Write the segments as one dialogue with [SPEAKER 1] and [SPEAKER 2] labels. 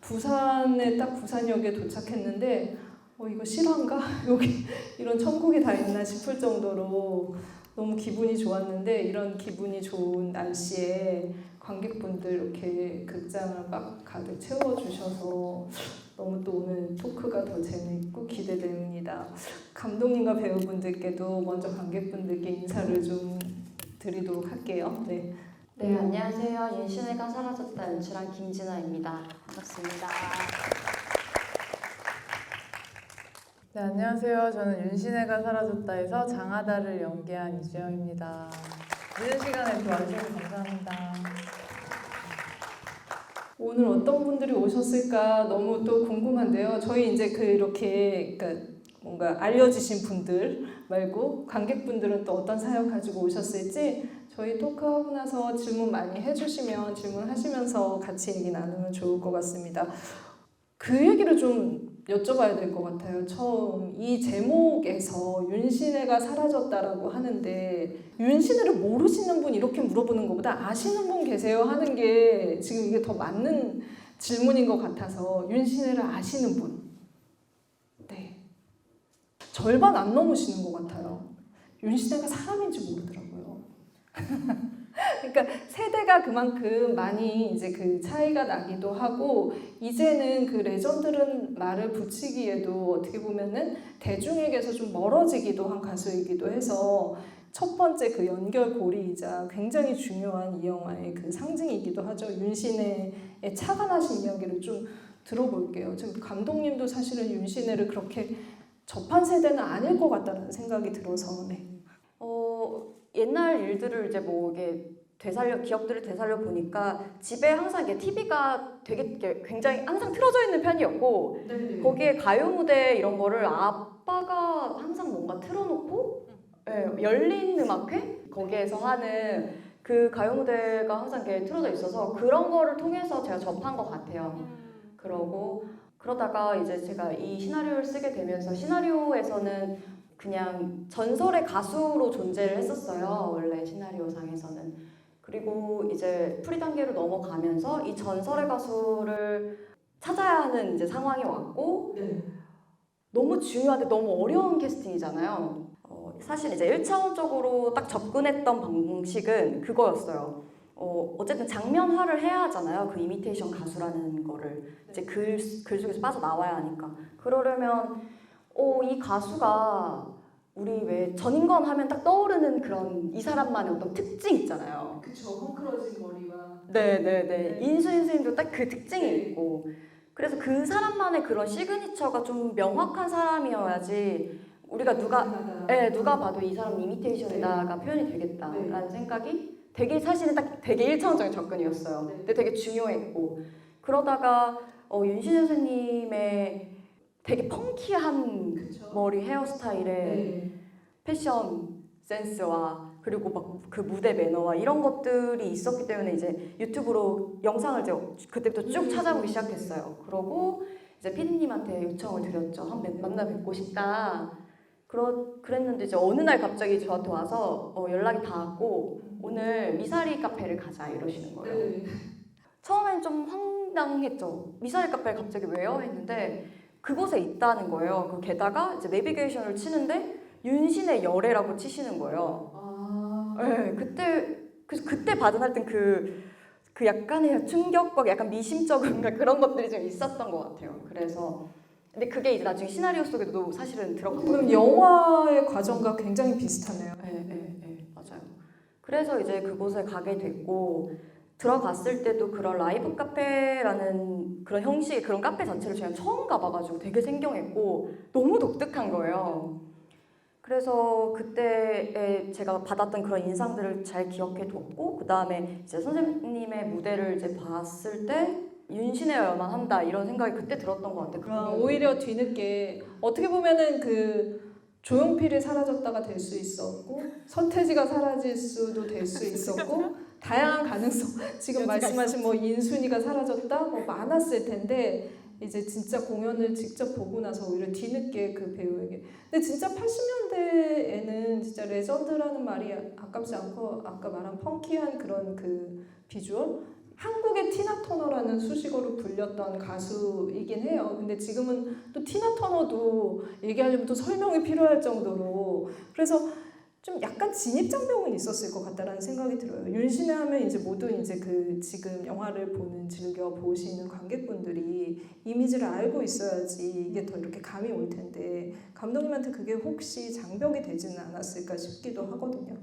[SPEAKER 1] 부산에 딱 부산역에 도착했는데 이거 실화인가? 여기 이런 천국이 다 있나 싶을 정도로 너무 기분이 좋았는데 이런 기분이 좋은 날씨에 관객분들 이렇게 극장을 막 가득 채워주셔서 너무 또 오늘 토크가 더 재미있고 기대됩니다. 감독님과 배우분들께도 먼저 관객분들께 인사를 좀 드리도록 할게요. 네.
[SPEAKER 2] 네, 안녕하세요. 윤신혜가 사라졌다 연출한 김진아입니다. 반갑습니다.
[SPEAKER 3] 네, 안녕하세요. 저는 윤신혜가 사라졌다에서 장하다를 연기한 이주영입니다. 늦은 시간에 이렇게 와주셔서 감사합니다.
[SPEAKER 1] 오늘 어떤 분들이 오셨을까 너무 또 궁금한데요. 저희 이제 이렇게 그러니까 뭔가 알려지신 분들 말고 관객분들은 또 어떤 사연 가지고 오셨을지 저희 토크하고 나서 질문 많이 해주시면 질문하시면서 같이 얘기 나누면 좋을 것 같습니다. 그 얘기를 좀 여쭤봐야 될 것 같아요. 처음 이 제목에서 윤신혜가 사라졌다라고 하는데 윤신혜를 모르시는 분 이렇게 물어보는 것보다 아시는 분 계세요 하는 게 지금 이게 더 맞는 질문인 것 같아서 윤신혜를 아시는 분 네. 절반 안 넘으시는 것 같아요. 윤신혜가 사람인지 모르더라고요. 그러니까 세대가 그만큼 많이 이제 그 차이가 나기도 하고 이제는 그 레전드는 말을 붙이기에도 어떻게 보면은 대중에게서 좀 멀어지기도 한 가수이기도 해서 첫 번째 그 연결고리이자 굉장히 중요한 이 영화의 그 상징이기도 하죠. 윤신혜의 차관하신 이야기를 좀 들어볼게요. 지금 감독님도 사실은 윤신혜를 그렇게 접한 세대는 아닐 것 같다는 생각이 들어서 네.
[SPEAKER 2] 옛날 일들을 이제 뭐 이게 기억들을 되살려 보니까 집에 항상 이게 TV가 되게 굉장히 항상 틀어져 있는 편이었고
[SPEAKER 1] 네네.
[SPEAKER 2] 거기에 가요 무대 이런 거를 아빠가 항상 뭔가 틀어놓고 열린 음악회 거기에서 하는 그 가요 무대가 항상 이렇게 틀어져 있어서 그런 거를 통해서 제가 접한 것 같아요. 그러다가 이제 제가 이 시나리오를 쓰게 되면서 시나리오에서는 그냥 전설의 가수로 존재를 했었어요. 원래 시나리오상에서는. 그리고 이제 프리 단계로 넘어가면서 이 전설의 가수를 찾아야 하는 이제 상황이 왔고
[SPEAKER 1] 네.
[SPEAKER 2] 너무 중요한데 너무 어려운 캐스팅이잖아요. 사실 이제 1차원적으로 딱 접근했던 방식은 그거였어요. 어쨌든 장면화를 해야 하잖아요. 그 이미테이션 가수라는 거를 이제 글 속에서 빠져나와야 하니까. 그러려면 이 가수가 우리 왜 전인권 하면 딱 떠오르는 그런 이 사람만의 어떤 특징 있잖아요.
[SPEAKER 1] 그쵸. 헝클어진 머리와
[SPEAKER 2] 네네네. 인수인 선생님도 딱 그 특징이
[SPEAKER 1] 네.
[SPEAKER 2] 있고 그래서 그 사람만의 그런 시그니처가 좀 명확한 사람이어야지 우리가 누가 봐도 이 사람 이미테이션이다가 표현이 되겠다라는 생각이 되게 사실은 딱 되게 일차원적인 접근이었어요. 근데 되게 중요했고 그러다가 윤신혜 선생님의 되게 펑키한
[SPEAKER 1] 그쵸.
[SPEAKER 2] 머리 헤어스타일에
[SPEAKER 1] 네.
[SPEAKER 2] 패션 센스와 그리고 막 그 무대 매너와 이런 것들이 있었기 때문에 이제 유튜브로 영상을 이제 그때부터 쭉 찾아보기 시작했어요. 그러고 이제 피디님한테 요청을 드렸죠. 한번 만나 뵙고 싶다. 그랬는데 이제 어느 날 갑자기 저한테 와서 연락이 닿았고 오늘 미사리 카페를 가자 이러시는 거예요.
[SPEAKER 1] 네.
[SPEAKER 2] 처음엔 좀 황당했죠. 미사일 카페를 갑자기 왜요? 했는데 그곳에 있다는 거예요. 게다가 이제 내비게이션을 치는데 윤신의 열애라고 치시는 거예요. 네, 그때 받은 하여튼 그 약간의 충격과 약간 미심쩍은 그런 것들이 좀 있었던 것 같아요. 그래서 근데 그게 이제 나중에 시나리오 속에도 사실은
[SPEAKER 1] 그럼
[SPEAKER 2] 들어갔거든요.
[SPEAKER 1] 영화의 과정과 굉장히 비슷하네요.
[SPEAKER 2] 네, 맞아요. 그래서 이제 그곳에 가게 됐고 들어갔을 때도 그런 라이브 카페라는 그런 형식의 그런 카페 자체를 제가 처음 가봐가지고 되게 생경했고 너무 독특한 거예요. 그래서 그때에 제가 받았던 그런 인상들을 잘 기억해뒀고 그 다음에 이제 선생님의 무대를 이제 봤을 때 윤신혜여야만 한다 이런 생각이 그때 들었던 것 같아요.
[SPEAKER 1] 오히려 뒤늦게 어떻게 보면은 그 조용필이 사라졌다가 될 수 있었고 서태지가 사라질 수도 될 수 있었고 다양한 가능성 지금 말씀하신 뭐 인순이가 사라졌다 뭐 많았을 텐데 이제 진짜 공연을 직접 보고 나서 오히려 뒤늦게 그 배우에게 근데 진짜 80년대에는 진짜 레전드라는 말이 아깝지 않고 아까 말한 펑키한 그런 그 비주얼 한국의 티나 터너라는 수식어로 불렸던 가수이긴 해요. 근데 지금은 또 티나 터너도 얘기하려면 또 설명이 필요할 정도로 그래서 좀 약간 진입장벽은 있었을 것 같다라는 생각이 들어요. 윤신혜 하면 이제 모든 이제 그 지금 영화를 보는 즐겨 보시는 관객분들이 이미지를 알고 있어야지 이게 더 이렇게 감이 올 텐데 감독님한테 그게 혹시 장벽이 되지는 않았을까 싶기도 하거든요.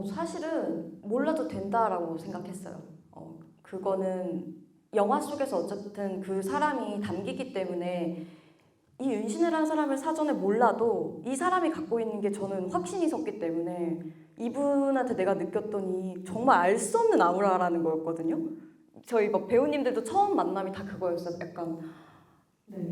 [SPEAKER 2] 사실은 몰라도 된다라고 생각했어요. 그거는 영화 속에서 어쨌든 그 사람이 담기기 때문에 이 윤신혜라는 사람을 사전에 몰라도 이 사람이 갖고 있는 게 저는 확신이 섰기 때문에 이분한테 내가 느꼈더니 정말 알 수 없는 아우라라는 거였거든요. 저희 막 배우님들도 처음 만남이 다 그거였어요. 약간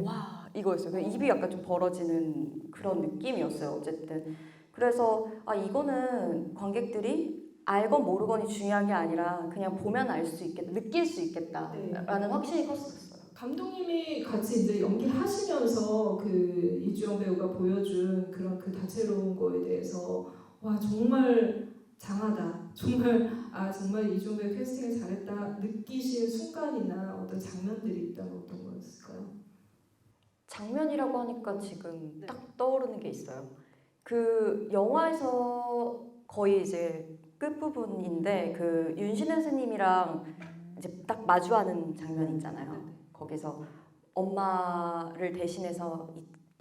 [SPEAKER 2] 와 이거였어요. 그냥 입이 약간 좀 벌어지는 그런 느낌이었어요. 어쨌든 그래서 이거는 관객들이 알건 모르건이 중요한 게 아니라 그냥 보면 알 수 있겠다, 느낄 수 있겠다라는 확신이 컸었어요.
[SPEAKER 1] 감독님이 같이 이제 연기하시면서 그 이주영 배우가 보여준 그런 그 다채로운 거에 대해서 와 정말 장하다 정말 이주영 배우 캐스팅을 잘했다 느끼신 순간이나 어떤 장면들이 있다면 어떤 거였을까요?
[SPEAKER 2] 장면이라고 하니까 지금 딱 떠오르는 게 있어요. 그 영화에서 거의 이제 끝부분인데 그 윤신혜 선생님이랑 이제 딱 마주하는 장면이 있잖아요. 거기서 엄마를 대신해서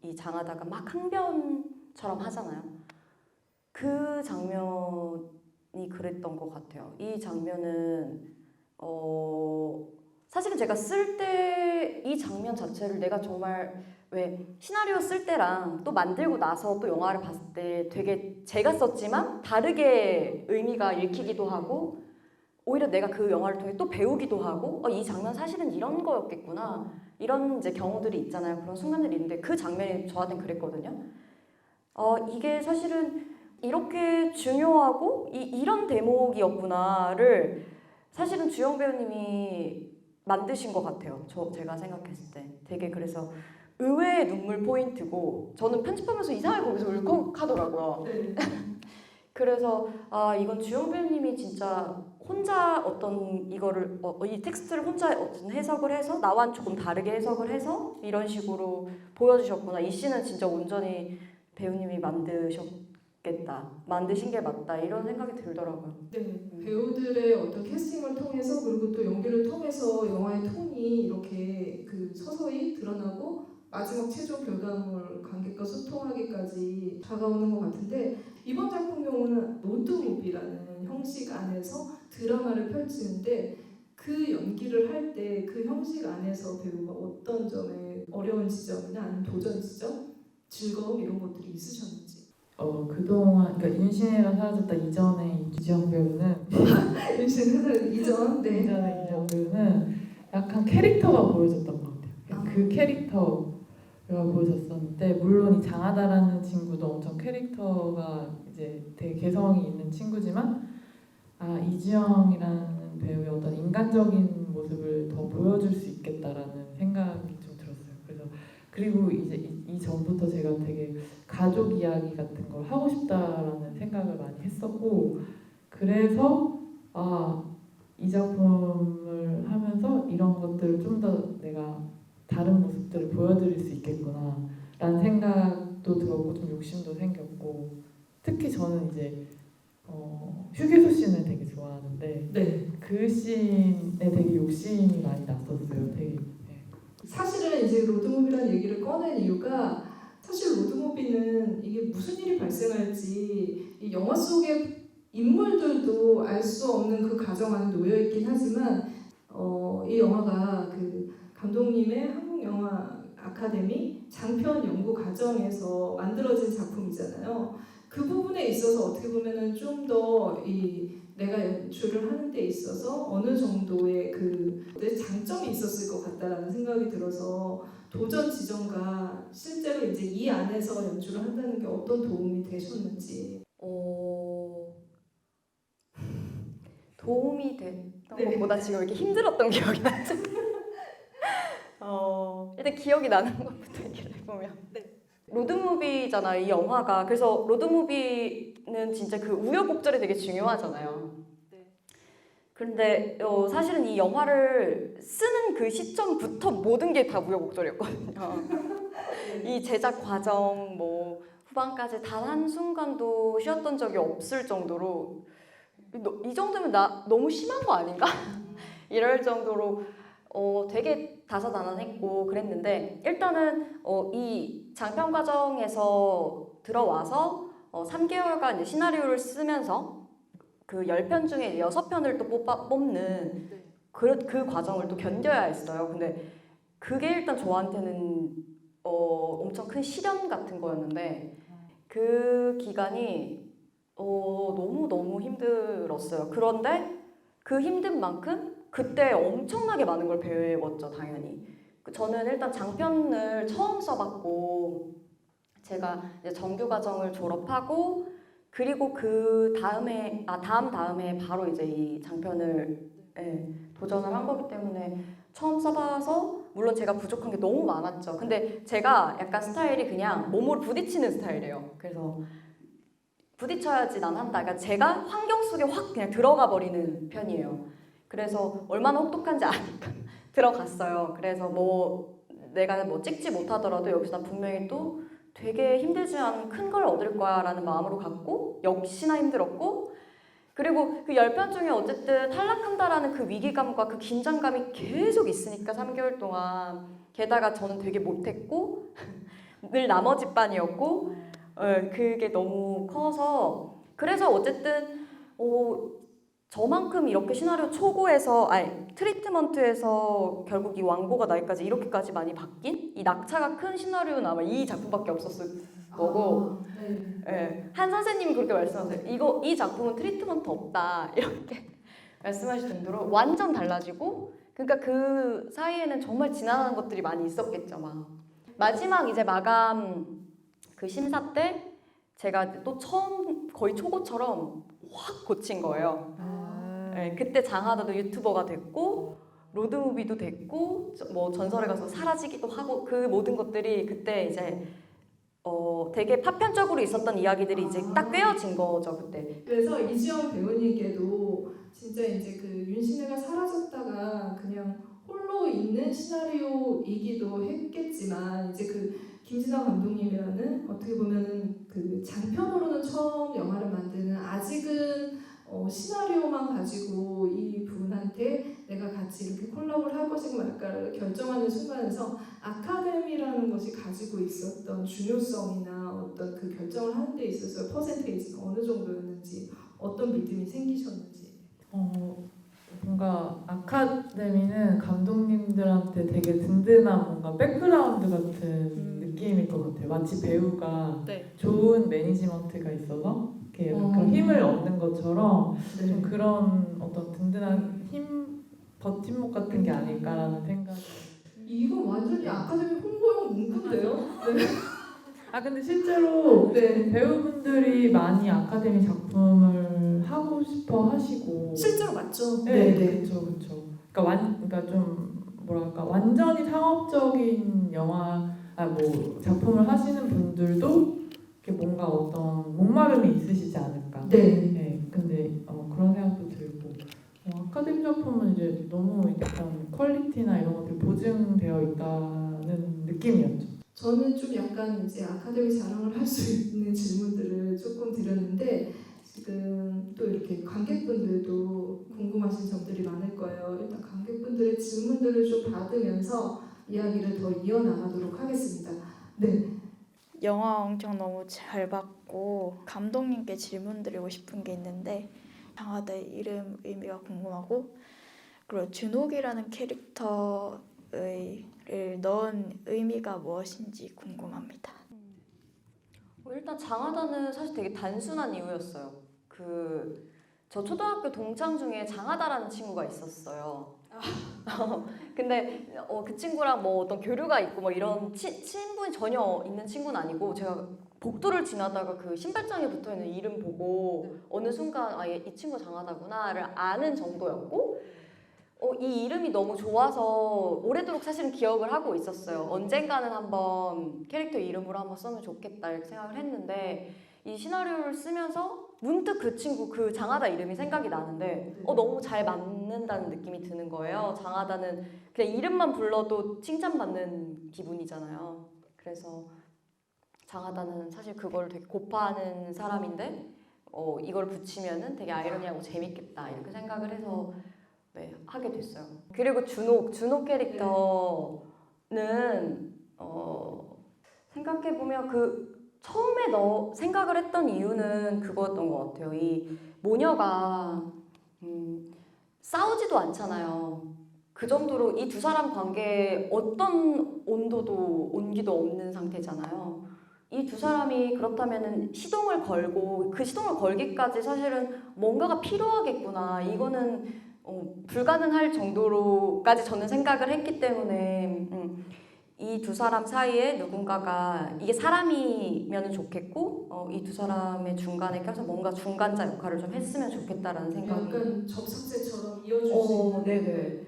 [SPEAKER 2] 이 장하다가 막 항변처럼 하잖아요. 그 장면이 그랬던 것 같아요. 이 장면은 사실은 제가 쓸 때 이 장면 자체를 내가 정말 왜 시나리오 쓸 때랑 또 만들고 나서 또 영화를 봤을 때 되게 제가 썼지만 다르게 의미가 읽히기도 하고 오히려 내가 그 영화를 통해 또 배우기도 하고 이 장면 사실은 이런 거였겠구나 이런 이제 경우들이 있잖아요. 그런 순간들이 있는데 그 장면이 저한테는 그랬거든요. 이게 사실은 이렇게 중요하고 이런 대목이었구나를 사실은 주영 배우님이 만드신 것 같아요. 제가 생각했을 때 되게 그래서 의외의 눈물 포인트고 저는 편집하면서 이상하게 거기서 울컥하더라고요. 그래서 이건 주영 배우님이 진짜 혼자 어떤 이거를 이 텍스트를 혼자 어떤 해석을 해서 나와는 조금 다르게 해석을 해서 이런 식으로 보여주셨구나. 이 씬은 진짜 온전히 배우님이 만드신 게 맞다 이런 생각이 들더라고요.
[SPEAKER 1] 네, 배우들의 어떤 캐스팅을 통해서 그리고 또 연기를 통해서 영화의 톤이 이렇게 그 서서히 드러나고 마지막 최종 결과물 관객과 소통하기까지 다가오는 것 같은데 이번 작품 경우는 로드무비라는 형식 안에서 드라마를 펼치는데 그 연기를 할 때 그 형식 안에서 배우가 어떤 점에 어려운 지점이나 아니면 도전 지점, 즐거움 이런 것들이 있으셨는지.
[SPEAKER 3] 그동안 그러니까 윤신혜가 사라졌다 이전에 이주영 배우는
[SPEAKER 1] 윤신혜 이전
[SPEAKER 3] 이전에 이주영 배우는 약간 캐릭터가 보여졌던 것 같아요. 그 캐릭터가 보여졌었는데 물론 이 장하다라는 친구도 엄청 캐릭터가 이제 되게 개성이 있는 친구지만 이주영이라는 배우의 어떤 인간적인 모습을 더 보여줄 수 있겠다라는 생각이 좀 들었어요. 그리고 이제 이 전부터 제가 되게 가족 이야기 같은 걸 하고 싶다라는 생각을 많이 했었고 그래서 이 작품을 하면서 이런 것들을 좀 더 내가 다른 모습들을 보여드릴 수 있겠구나 라는 생각도 들었고 좀 욕심도 생겼고 특히 저는 이제 휴게소 씬을 되게 좋아하는데
[SPEAKER 1] 네.
[SPEAKER 3] 그 씬에 되게 욕심이 많이 났었어요. 되게
[SPEAKER 1] 사실은 이제 로드무비라는 얘기를 꺼낸 이유가 사실 로드무비는 이게 무슨 일이 발생할지 이 영화 속의 인물들도 알 수 없는 그 과정 안에 놓여 있긴 하지만 이 영화가 그 감독님의 한국영화 아카데미 장편 연구 과정에서 만들어진 작품이잖아요. 그 부분에 있어서 어떻게 보면은 좀 더 내가 연출을 하는 데 있어서 어느 정도의 그 장점이 있었을 것 같다라는 생각이 들어서 도전 지점과 실제로 이제 이 안에서 연출을 한다는 게 어떤 도움이 되셨는지.
[SPEAKER 2] 도움이 됐던 것보다 지금 이렇게 힘들었던 기억이 나죠. 일단 기억이 나는 것부터 얘기를 해보면 로드무비잖아 이 영화가. 그래서 로드무비는 진짜 그 우여곡절이 되게 중요하잖아요. 근데 사실은 이 영화를 쓰는 그 시점부터 모든 게 다 우여곡절이었거든요. 이 제작 과정 뭐 후반까지 단 한순간도 쉬었던 적이 없을 정도로 이 정도면 나 너무 심한 거 아닌가? 이럴 정도로 되게 다사다난했고 그랬는데 일단은 이 장편 과정에서 들어와서 3개월간 이제 시나리오를 쓰면서 그 10편 중에 6편을 또 뽑는 그 과정을 또 견뎌야 했어요. 근데 그게 일단 저한테는 엄청 큰 시련 같은 거였는데 그 기간이 너무너무 힘들었어요. 그런데 그 힘든 만큼 그때 엄청나게 많은 걸 배웠죠, 당연히. 저는 일단 장편을 처음 써봤고 제가 이제 정규 과정을 졸업하고 그리고 그 다음에 다음에 바로 이제 이 장편을 도전을 한 거기 때문에 처음 써봐서 물론 제가 부족한 게 너무 많았죠. 근데 제가 약간 스타일이 그냥 몸으로 부딪히는 스타일이에요. 그래서 부딪혀야지 난 한다. 그러니까 제가 환경 속에 확 그냥 들어가 버리는 편이에요. 그래서 얼마나 혹독한지 아니까 들어갔어요. 그래서 뭐 내가 뭐 찍지 못하더라도 여기서 난 분명히 또 되게 힘들지만 큰 걸 얻을 거야 라는 마음으로 갔고 역시나 힘들었고 그리고 그 10편 중에 어쨌든 탈락한다라는 그 위기감과 그 긴장감이 계속 있으니까 3개월 동안 게다가 저는 되게 못했고 늘 나머지 반이었고 그게 너무 커서 그래서 어쨌든 저만큼 이렇게 시나리오 초고에서 트리트먼트에서 결국 이 완고가 나기까지 이렇게까지 많이 바뀐 이 낙차가 큰 시나리오는 아마 이 작품밖에 없었을 거고 한 선생님이 그렇게 말씀하세요. 이 작품은 트리트먼트 없다 이렇게 말씀하실 정도로 완전 달라지고 그러니까 그 사이에는 정말 지나가는 것들이 많이 있었겠죠. 막 마지막 이제 마감 그 심사 때 제가 또 처음 거의 초고처럼 확 고친 거예요. 그때 장하다도 유튜버가 됐고 로드무비도 됐고 뭐 전설에 가서 사라지기도 하고 그 모든 것들이 그때 이제 되게 파편적으로 있었던 이야기들이 이제 딱 꿰어진 거죠 그때.
[SPEAKER 1] 그래서 이지영 배우님께도 진짜 이제 그 윤신혜가 사라졌다가 그냥 홀로 있는 시나리오이기도 했겠지만 이제 그 김진아 감독님이라는 어떻게 보면은 그 장편으로는 처음 영화를 만드는 아직은 시나리오만 가지고 이 분한테 내가 같이 이렇게 콜라보를 할 것인가 말까를 결정하는 순간에서 아카데미라는 것이 가지고 있었던 중요성이나 어떤 그 결정을 하는 데 있어서 퍼센테이지가 어느 정도였는지 어떤 믿음이 생기셨는지.
[SPEAKER 3] 뭔가 아카데미는 감독님들한테 되게 든든한 뭔가 백그라운드 같은 느낌일 것 같아요. 마치 배우가 좋은 매니지먼트가 있어서 이렇게 그런 힘을 얻는 것처럼 좀 그런 어떤 든든한 힘, 버팀목 같은 게 아닐까라는 생각이.
[SPEAKER 1] 이건 완전히 아카데미 홍보용 문구인데요?
[SPEAKER 3] 근데 실제로 배우분들이 많이 아카데미 작품을 하고 싶어 하시고
[SPEAKER 1] 실제로 맞죠?
[SPEAKER 3] 그렇죠. 그러니까 좀 뭐랄까 완전히 상업적인 영화 뭐 작품을 하시는 분들도 이렇게 뭔가 어떤 목마름이 있으시지 않을까. 근데 그런 생각도 들고 아카데미 작품은 이제 너무 약간 퀄리티나 이런 것들이 보증되어 있다는 느낌이었죠.
[SPEAKER 1] 저는 좀 약간 이제 아카데미 자랑을 할 수 있는 질문들을 조금 드렸는데 지금 또 이렇게 관객분들도 궁금하신 점들이 많을 거예요. 일단 관객분들의 질문들을 좀 받으면서 이야기를 더 이어나가도록 하겠습니다.
[SPEAKER 4] 영화 엄청 너무 잘 봤고 감독님께 질문 드리고 싶은 게 있는데 장하다의 이름 의미가 궁금하고 그리고 준옥이라는 캐릭터를 넣은 의미가 무엇인지 궁금합니다.
[SPEAKER 2] 일단 장하다는 사실 되게 단순한 이유였어요. 저 초등학교 동창 중에 장하다라는 친구가 있었어요. 근데 그 친구랑 뭐 어떤 교류가 있고 뭐 이런 친분이 전혀 있는 친구는 아니고 제가 복도를 지나다가 그 신발장에 붙어있는 이름 보고 어느 순간 이 친구 장하다구나를 아는 정도였고 이 이름이 너무 좋아서 오래도록 사실은 기억을 하고 있었어요. 언젠가는 한번 캐릭터 이름으로 한번 쓰면 좋겠다 이렇게 생각을 했는데 이 시나리오를 쓰면서 문득 그 친구 그 장하다 이름이 생각이 나는데 너무 잘 맞는다는 느낌이 드는 거예요. 장하다는 그냥 이름만 불러도 칭찬받는 기분이잖아요. 그래서 장하다는 사실 그걸 되게 고파하는 사람인데 이걸 붙이면은 되게 아이러니하고 재밌겠다 이렇게 생각을 해서 네, 하게 됐어요. 그리고 준호 캐릭터는 생각해보면 처음에 생각을 했던 이유는 그거였던 것 같아요. 이 모녀가 싸우지도 않잖아요. 그 정도로 이 두 사람 관계에 어떤 온도도 온기도 없는 상태잖아요. 이 두 사람이 그렇다면은 시동을 걸고 그 시동을 걸기까지 사실은 뭔가가 필요하겠구나. 이거는 불가능할 정도로까지 저는 생각을 했기 때문에 이 두 사람 사이에 누군가가 이게 사람이면 좋겠고 이 두 사람의 중간에 껴서 뭔가 중간자 역할을 좀 했으면 좋겠다라는 생각이
[SPEAKER 1] 약간 접삭제처럼 이어줄 수 있는.
[SPEAKER 2] 네네.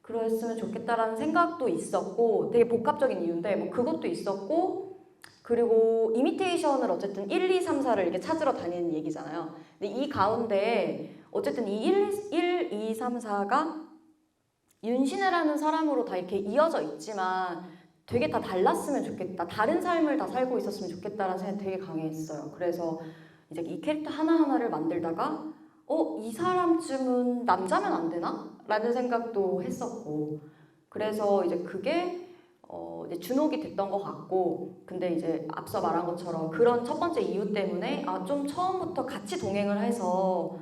[SPEAKER 2] 그랬으면 좋겠다라는 생각도 있었고 되게 복합적인 이유인데 뭐 그것도 있었고 그리고 이미테이션을 어쨌든 1, 2, 3, 4를 이렇게 찾으러 다니는 얘기잖아요. 근데 이 가운데 어쨌든 이 1, 2, 3, 4가 윤신혜라는 사람으로 다 이렇게 이어져 있지만 되게 다 달랐으면 좋겠다. 다른 삶을 다 살고 있었으면 좋겠다라는 생각이 되게 강했어요. 그래서 이제 이 캐릭터 하나하나를 만들다가 이 사람쯤은 남자면 안 되나? 라는 생각도 했었고 그래서 이제 그게 이제 주목이 됐던 것 같고 근데 이제 앞서 말한 것처럼 그런 첫 번째 이유 때문에 좀 처음부터 같이 동행을 해서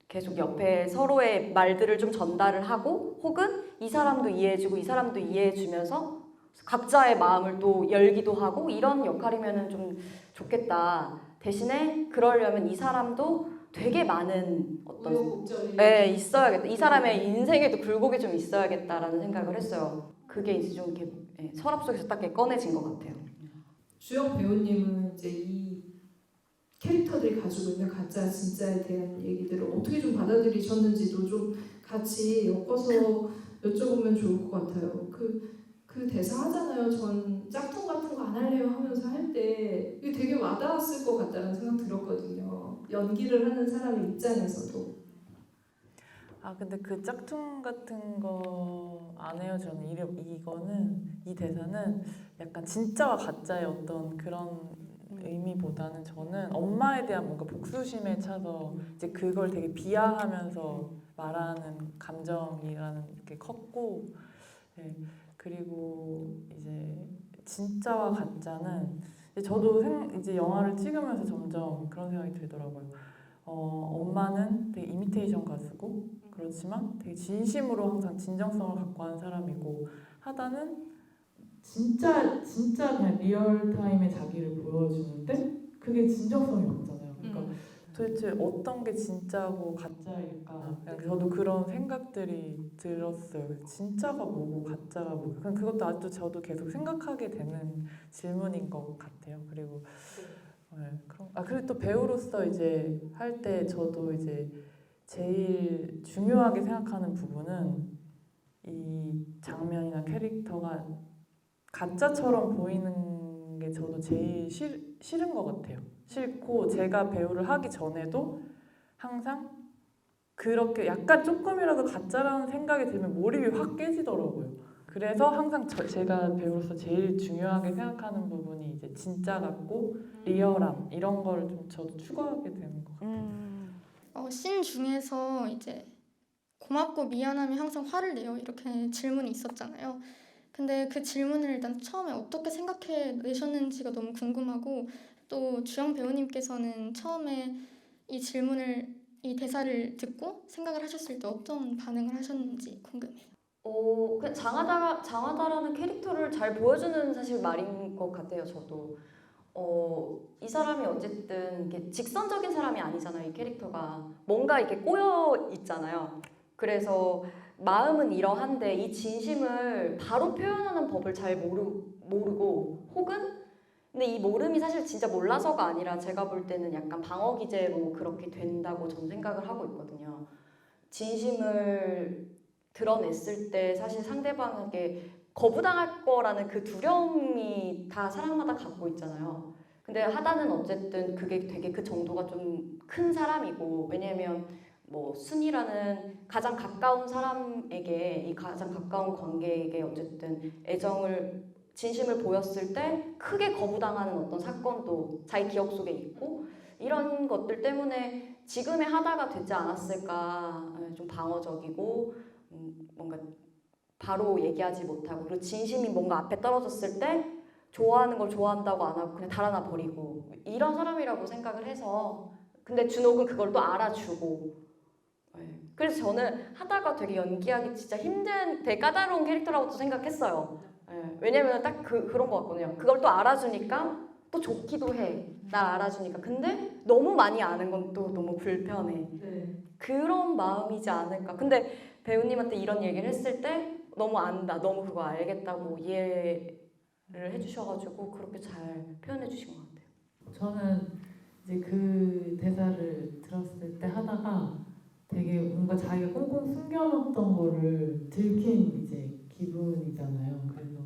[SPEAKER 2] 계속 옆에 서로의 말들을 좀 전달을 하고 혹은 이 사람도 이해해주고 이 사람도 이해해주면서 각자의 마음을 또 열기도 하고 이런 역할이면 좀 좋겠다. 대신에 그러려면 이 사람도 되게 많은 어떤
[SPEAKER 1] 우여곡절이
[SPEAKER 2] 있어야겠다. 이 사람의 인생에도 굴곡이 좀 있어야겠다라는 생각을 했어요. 그게 이제 좀 이렇게 서랍 속에서 딱 이렇게 꺼내진 것 같아요.
[SPEAKER 1] 주영 배우님은 이제 이 캐릭터들이 가지고 있는 가짜 진짜에 대한 얘기들을 어떻게 좀 받아들이셨는지도 좀 같이 엮어서 여쭤보면 좋을 것 같아요. 그 대사 하잖아요. 전 짝퉁 같은 거 안 할래요 하면서 할 때 이게 되게 와닿았을 것 같다는 생각 들었거든요. 연기를 하는 사람의 입장에서도.
[SPEAKER 3] 근데 그 짝퉁 같은 거 안 해요. 저는 이 대사는 약간 진짜와 가짜의 어떤 그런 의미보다는 저는 엄마에 대한 뭔가 복수심에 차서 이제 그걸 되게 비하하면서 말하는 감정이라는 게 컸고 네. 그리고 이제 진짜와 가짜는 저도 이제 영화를 찍으면서 점점 그런 생각이 들더라고요. 엄마는 되게 이미테이션 가수고 그렇지만 되게 진심으로 항상 진정성을 갖고 하는 사람이고 하다는 진짜 그냥 리얼타임의 자기를 보여주는데 그게 진정성이 없잖아요. 그러니까 도대체 어떤 게 진짜고 가짜일까? 그냥 저도 그런 생각들이 들었어요. 진짜가 뭐고 가짜가 뭐고 그것도 아직도 저도 계속 생각하게 되는 질문인 것 같아요. 그리고 그리고 또 배우로서 이제 할 때 저도 이제 제일 중요하게 생각하는 부분은 이 장면이나 캐릭터가 가짜처럼 보이는 게 저도 제일 싫은 것 같아요. 싫고 제가 배우를 하기 전에도 항상 그렇게 약간 조금이라도 가짜라는 생각이 들면 몰입이 확 깨지더라고요. 그래서 항상 제가 배우로서 제일 중요하게 생각하는 부분이 이제 진짜 같고 리얼함 이런 걸 좀 저도 추구하게 되는 것 같아요.
[SPEAKER 5] 씬 중에서 이제 고맙고 미안하면 항상 화를 내요 이렇게 질문이 있었잖아요. 근데 그 질문을 일단 처음에 어떻게 생각해 내셨는지가 너무 궁금하고 또 주영 배우님께서는 처음에 이 대사를 듣고 생각을 하셨을 때 어떤 반응을 하셨는지 궁금해요.
[SPEAKER 2] 그 장하다라는 캐릭터를 잘 보여주는 사실 말인 것 같아요. 저도 이 사람이 어쨌든 이렇게 직선적인 사람이 아니잖아요. 이 캐릭터가 뭔가 이렇게 꼬여 있잖아요. 그래서 마음은 이러한데 이 진심을 바로 표현하는 법을 잘 모르고 혹은 근데 이 모름이 사실 진짜 몰라서가 아니라 제가 볼 때는 약간 방어 기제로 그렇게 된다고 저는 생각을 하고 있거든요. 진심을 드러냈을 때 사실 상대방에게 거부당할 거라는 그 두려움이 다 사람마다 갖고 있잖아요. 근데 하다는 어쨌든 그게 되게 그 정도가 좀 큰 사람이고, 왜냐면 뭐 순이라는 가장 가까운 사람에게, 이 가장 가까운 관계에게 어쨌든 애정을 진심을 보였을 때 크게 거부당하는 어떤 사건도 자기 기억 속에 있고, 이런 것들 때문에 지금의 하다가 되지 않았을까, 좀 방어적이고 뭔가 바로 얘기하지 못하고, 그리고 진심이 뭔가 앞에 떨어졌을 때 좋아하는 걸 좋아한다고 안 하고 그냥 달아나 버리고, 이런 사람이라고 생각을 해서. 근데 준옥은 그걸 또 알아주고. 네. 그래서 저는 하다가 되게 연기하기 진짜 힘든, 되게 까다로운 캐릭터라고 또 생각했어요. 네. 왜냐면 딱 그런 거 같거든요. 그걸 또 알아주니까 또 좋기도 해. 날 알아주니까. 근데 너무 많이 아는 건 또 너무 불편해.
[SPEAKER 1] 네.
[SPEAKER 2] 그런 마음이지 않을까. 근데 배우님한테 이런 얘기를 했을 때 너무 안다, 너무 그거 알겠다고 이해를 해주셔가지고 그렇게 잘 표현해 주신 것 같아요.
[SPEAKER 3] 저는 이제 그 대사를 들었을 때 하다가 되게 뭔가 자기가 꽁꽁 숨겨놨던 거를 들킨 이제 기분이잖아요. 그래서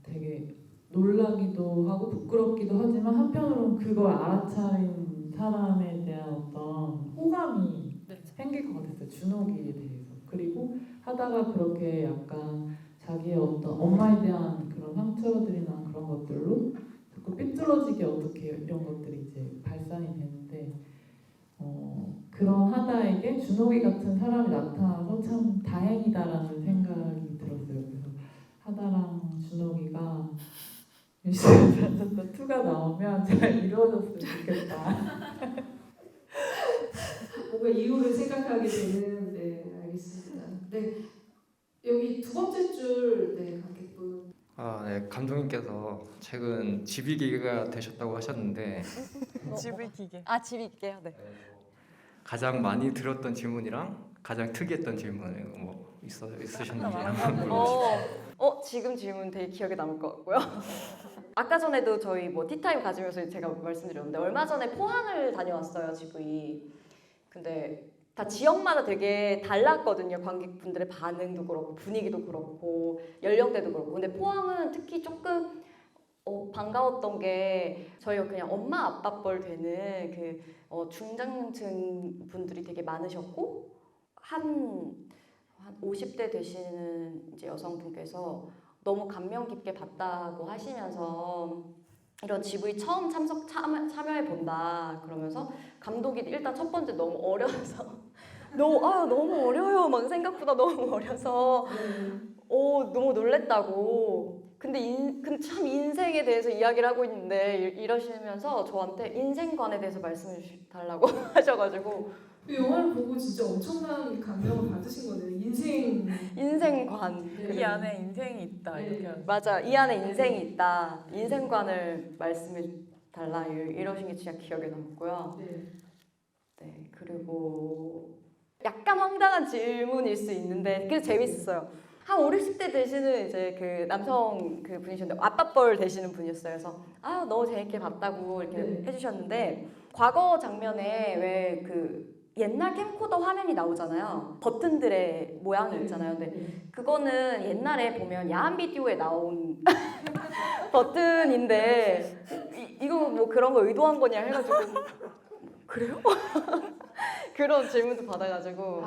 [SPEAKER 3] 되게 놀라기도 하고 부끄럽기도 하지만 한편으로는 그걸 알아차린 사람에 대한 어떤 호감이 생길 것 같았어요. 준옥이에 대해서. 그리고 하다가 그렇게 약간 자기의 어떤 엄마에 대한 그런 상처들이나 그런 것들로 자꾸 삐뚤어지게 어떻게 이런 것들이 이제 발산이 되는데, 그런 하다에게 준옥이 같은 사람이 나타나서 참 다행이다라는 생각이 들었어요. 그래서 하다랑 준옥이가 유시연한테 2가 나오면 잘 이루어졌으면 좋겠다.
[SPEAKER 1] 뭔가 이유를 생각하게 되는. 네, 알겠습니다. 네, 여기 두 번째 줄, 네, 관객분.
[SPEAKER 6] 네, 감독님께서 최근 집이기가 되셨다고 하셨는데
[SPEAKER 2] 집을 기계. 아, 집이 기계요? 네.
[SPEAKER 6] 가장 많이 들었던 질문이랑 가장 특이했던 질문 뭐 있으셨는지 한번 물어보십시오.
[SPEAKER 2] 지금 질문 되게 기억에 남을 것 같고요. 아까 전에도 저희 뭐 티타임 가지면서 제가 말씀드렸는데, 얼마 전에 포항을 다녀왔어요, 집이. 근데 다 지역마다 되게 달랐거든요. 관객분들의 반응도 그렇고 분위기도 그렇고 연령대도 그렇고. 근데 포항은 특히 조금 반가웠던 게, 저희가 그냥 엄마 아빠 뻘 되는 그 중장년층 분들이 되게 많으셨고, 한 50대 되시는 이제 여성분께서 너무 감명 깊게 봤다고 하시면서 이런 GV 처음 참여해 본다 그러면서, 감독이 일단 첫 번째 너무 어려서 너무 어려요. 막 생각보다 너무 어려서 너무 놀랬다고. 근데 참 인생에 대해서 이야기를 하고 있는데 이러시면서 저한테 인생관에 대해서 말씀해 달라고 하셔가지고.
[SPEAKER 1] 이 영화를 보고 진짜 엄청난 감명을 받으신 거네요.
[SPEAKER 2] 인생관.
[SPEAKER 3] 이 안에 인생이 있다 이렇게.
[SPEAKER 2] 맞아, 이 안에 인생이 있다. 인생관을 말씀해 달라 이러신 게 진짜 기억에 남고요. 네, 그리고 약간 황당한 질문일 수 있는데 그래도 재밌었어요. 한 5, 60대 되시는 이제 그 남성 그 분이셨는데, 아빠뻘 되시는 분이었어요. 그래서 너무 재밌게 봤다고 이렇게 해주셨는데, 과거 장면에 왜 그 옛날 캠코더 화면이 나오잖아요. 버튼들의 모양이 있잖아요. 근데 그거는 옛날에 보면 야한 비디오에 나온 버튼인데 이거 뭐 그런 거 의도한 거냐 해가지고 그래요? 그런 질문도 받아가지고.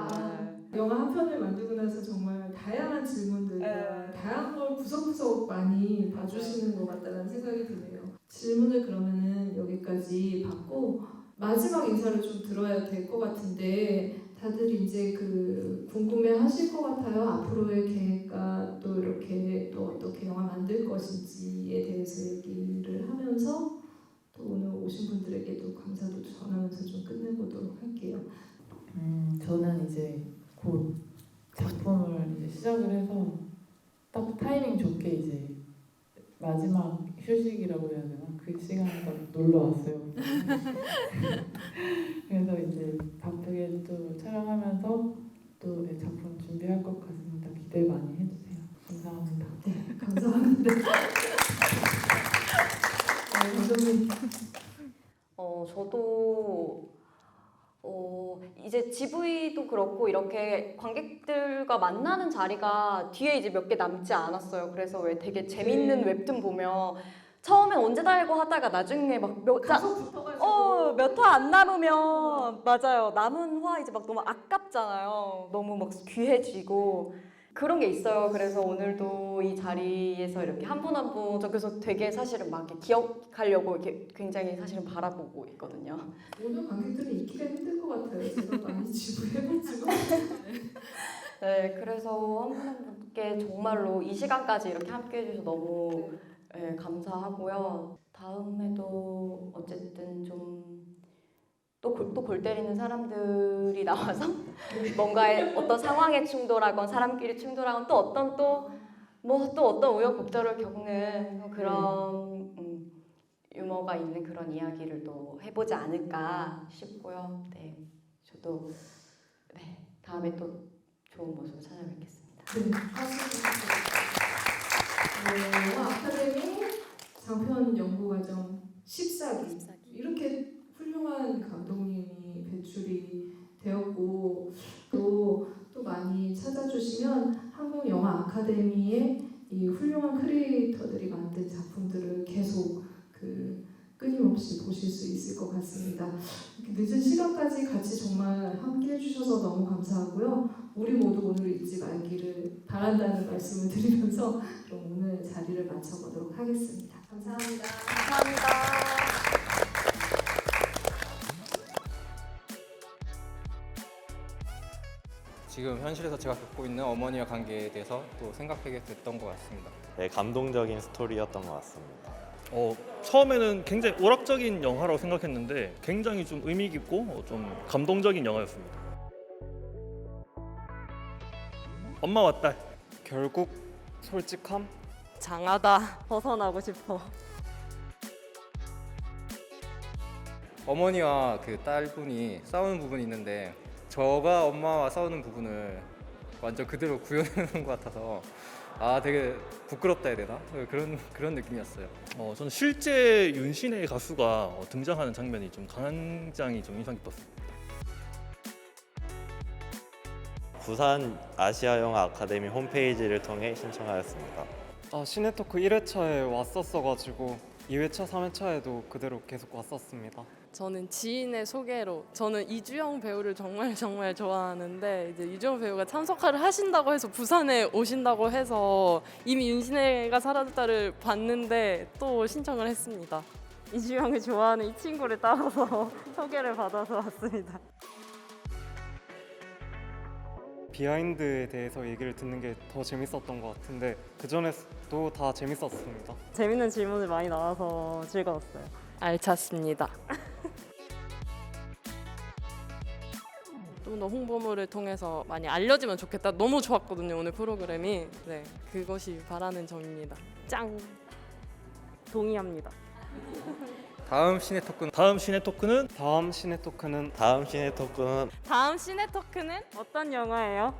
[SPEAKER 1] 영화 한 편을 만들고 나서 정말 다양한 질문들과 다양한 걸 구석구석 많이 봐주시는 것 같다는 생각이 드네요. 질문을 그러면은 여기까지 받고 마지막 인사를 좀 들어야 될 것 같은데, 다들 이제 궁금해하실 것 같아요. 앞으로의 계획과 또 이렇게 또 어떻게 영화 만들 것인지에 대해서 얘기를 하면서 또 오늘 오신 분들에게도 감사도 전하면서 좀 끝내보도록 할게요.
[SPEAKER 3] 저는 이제 곧 작품을 이제 시작을 해서 딱 타이밍 좋게 이제 마지막 휴식이라고 해야 되나? 그 시간에 딱 놀러 왔어요. 그래서 이제 바쁘게 또 촬영하면서 또 작품 준비할 것 같습니다. 기대 많이 해주세요. 감사합니다.
[SPEAKER 1] 네, 감사합니다. 감독님.
[SPEAKER 2] 저도 이제 GV도 그렇고 이렇게 관객들과 만나는 자리가 뒤에 이제 몇 개 남지 않았어요. 그래서 왜 되게 재밌는 웹툰 보면 처음엔 언제 달고 하다가 나중에 막 몇 화 안 남으면 맞아요. 남은 화 이제 막 너무 아깝잖아요. 너무 막 귀해지고 그런 게 있어요. 그래서 오늘도 이 자리에서 이렇게 한 분 한 분 저 그래서 되게 사실은 막 이렇게 기억하려고 이렇게 굉장히 사실은 바라보고 있거든요.
[SPEAKER 1] 오늘 관객들은 있기가 힘들 것 같아요. 제가 많이 지불해가지고.
[SPEAKER 2] 네, 그래서 한 분 한 분께 정말로 이 시간까지 이렇게 함께 해주셔서 너무 네, 감사하고요. 다음에도 어쨌든 좀 또 골 때리는 사람들이 나와서 뭔가의 어떤 상황에 충돌하건 사람끼리 충돌하건 또 어떤 우여곡절을 겪는 그런 유머가 있는 그런 이야기를 또 해보지 않을까 싶고요. 네, 저도 네, 다음에 또 좋은 모습을 찾아뵙겠습니다.
[SPEAKER 1] 네, 영화 아카데미 장편 연구과정 14기 이렇게 훌륭한 감독님이 배출이 되었고 또 많이 찾아주시면 한국 영화 아카데미의 이 훌륭한 크리에이터들이 만든 작품들을 계속 끊임없이 보실 수 있을 것 같습니다. 이렇게 늦은 시간까지 같이 정말 함께 해주셔서 너무 감사하고요. 우리 모두 오늘을 잊지 말기를 바란다는 말씀을 드리면서 그럼 오늘 자리를 마쳐보도록 하겠습니다. 감사합니다.
[SPEAKER 2] 감사합니다.
[SPEAKER 6] 지금 현실에서 제가 겪고 있는 어머니와 관계에 대해서 또 생각하게 됐던 것 같습니다.
[SPEAKER 7] 네, 감동적인 스토리였던 것 같습니다.
[SPEAKER 8] 처음에는 굉장히 오락적인 영화라고 생각했는데 굉장히 좀 의미 깊고 좀 감동적인 영화였습니다. 엄마와 딸.
[SPEAKER 9] 결국 솔직함?
[SPEAKER 2] 장하다. 벗어나고 싶어.
[SPEAKER 6] 어머니와 그 딸분이 싸우는 부분이 있는데 저가 엄마와 싸우는 부분을 완전 그대로 구현해놓은 것 같아서 되게 부끄럽다 해야 되나? 그런 느낌이었어요.
[SPEAKER 8] 저는 실제 윤신의 가수가 등장하는 장면이 좀 굉장히 좀 인상 깊었습니다.
[SPEAKER 7] 부산 아시아영화 아카데미 홈페이지를 통해 신청하였습니다.
[SPEAKER 9] 시네토크 1회차에 왔었어가지고 2회차, 3회차에도 그대로 계속 왔었습니다.
[SPEAKER 10] 저는 지인의 소개로 저는 이주영 배우를 정말 좋아하는데 이제 이주영 배우가 참석을 하신다고 해서 부산에 오신다고 해서 이미 윤신혜가 사라졌다를 봤는데 또 신청을 했습니다. 이주영을 좋아하는 이 친구를 따라서 소개를 받아서 왔습니다.
[SPEAKER 9] 비하인드에 대해서 얘기를 듣는 게 더 재밌었던 것 같은데 그전에도 다 재밌었습니다.
[SPEAKER 10] 재밌는 질문을 많이 나와서 즐거웠어요. 알찼습니다. 좀 더 홍보물을 통해서 많이 알려지면 좋겠다. 너무 좋았거든요, 오늘 프로그램이. 네, 그것이 바라는 점입니다. 짱! 동의합니다.
[SPEAKER 6] 다음 시네 토크는
[SPEAKER 9] 다음 시네 토크는
[SPEAKER 7] 다음 시네 토크는
[SPEAKER 10] 다음 시네 토크는 어떤 영화예요?